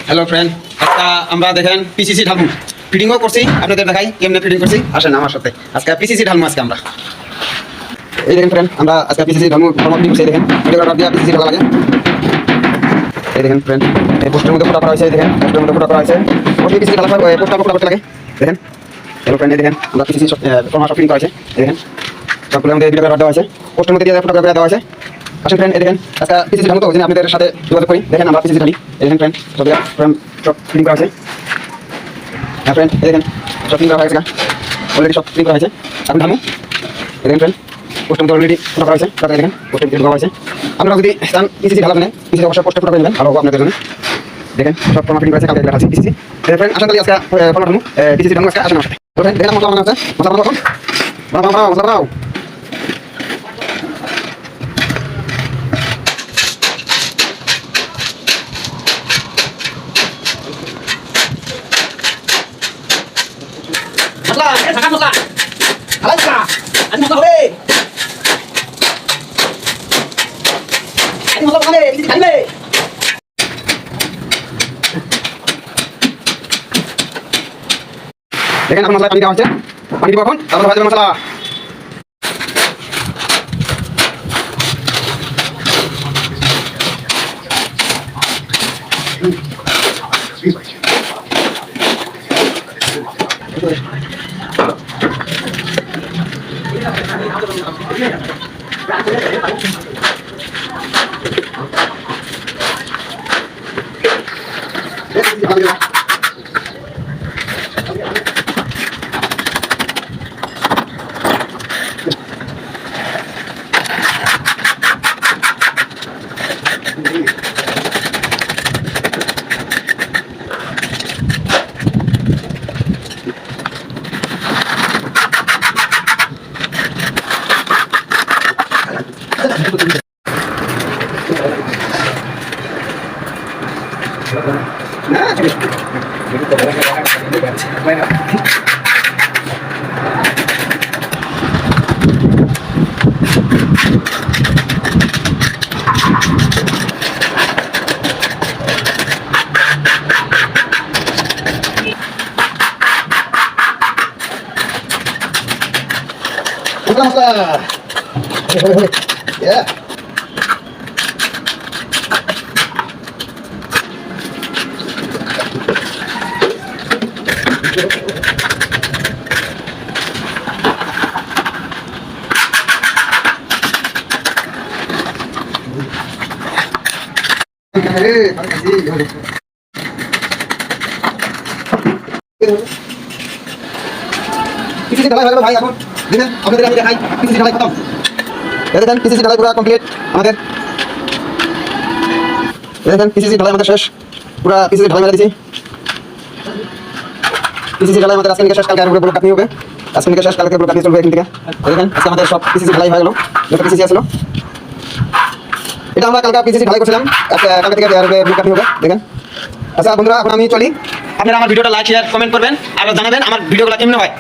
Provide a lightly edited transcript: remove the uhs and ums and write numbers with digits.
Hello friend, আজকে আমরা দেখেন পিসিসি ঢালমু ফিটিংও করছি, আপনাদের দেখাই কেমনে ফিটিং করছি। আসেন আমার সাথে, আজকে পিসিসি ঢালমু। আজকে আমরা এই দেখেন ফ্রেন্ড, আমরা আজকে পিসিসি ঢালমু ফিটিং করছি। দেখেন ভিডিও করার দিয়ে পিসিসি ঢালা লাগে। এই দেখেন ফ্রেন্ড, এই পোস্টের মধ্যে ফোটা করা হয়েছে। দেখেন পোস্টের মধ্যে ফোটা করা হয়েছে। পোস্টে পিসিসি ঢালা হয়, পোস্টটা ফোটা করতে লাগে। দেখেন হ্যালো ফ্রেন্ড, দেখেন আমরা পিসিসি ফর্মা ফিটিং করা হয়েছে। দেখেন সবগুলো আমাদের ভিডিও করা দেওয়া হয়েছে, পোস্টের মধ্যে দিয়ে ফোটা করে দেওয়া হয়েছে। আসেন ফ্রেন্ড, এই দেখেন আজকে পিসিসি ঢালমু, তো ওই জন্য আপনাদের সাথে যোগাযোগ করি। দেখেন আমরা পিসিসি ঢালি। দেখেন ফ্রেন্ড, সব ফিটিং করা হয়েছে। হ্যাঁ ফ্রেন্ড, এই দেখেন সব ফিটিং করা হয়েছে, অলরেডি সব ফিটিং করা হয়েছে। এখন ঢালমু। এই দেখেন ফ্রেন্ড, পোস্টের মধ্যে অলরেডি ফোটা করা হয়েছে। তারপরে দেখেন পোস্টের ভিতরে ঢোকা হয়েছে। আপনারা যদি চান পিসিসি ঢালা জানেন, পিসিসি অবশ্যই পোস্টে ফোটা করে নেবেন, ভালো হবে আপনাদের জন্য। দেখেন সব ফর্মা ফিটিং করেছে, কালকে লেখা আছে পিসিসি। ফ্রেন্ড আসেন তাহলে আজকে ফর্মা ঢালমু, পিসিসি ঢালমু আজকে। আসেন আমার সাথে। তো ফ্রেন্ড দেখেন মশলা বানানো আছে, মশলা বানাবো এখন। বানাও মশলা বানাও। মশলা ঢাকা মশলা আলাই মশলা আজ মশলা হবে। আজ মশলা হবে, কিছু খাইবে। দেখেন এখন মশলা পানি দেওয়া হচ্ছে, পানি দিব এখন, তারপর ভাজবে মশলা। Yeah. পিসিসি ঢালাই হয়ে গেল ভাই। এখন দেখেন আপনাদের আমি দেখাই পিসিসি ঢালাই খতম। দেখেন পিসিসি ঢালাই পুরো কমপ্লিট আমাদের। দেখেন পিসিসি ঢালাই আমাদের শেষ, পুরো পিসিসি ঢালাই মেরে দিয়েছি। পিসিসি ঢালাই আমাদের আজকে শেষ, কালকে আর ব্লক কাটনি হবে। আজকে শেষ, কালকে ব্লক কাটনি চলবে এখান থেকে। দেখেন আজকে আমাদের সব পিসিসি ঢালাই হয়ে গেল, যত পিসিসি আসলো। এটা আমরা কালকে পিসিসি ঢালাই করছিলাম, কালকে থেকে ব্লক কাটনি হবে। দেখেন আচ্ছা বন্ধুরা, এখন আমি চলি। আপনারা আমার ভিডিওটা লাইক শেয়ার কমেন্ট করবেন আর জানাবেন আমার ভিডিওগুলো কেমন হয়।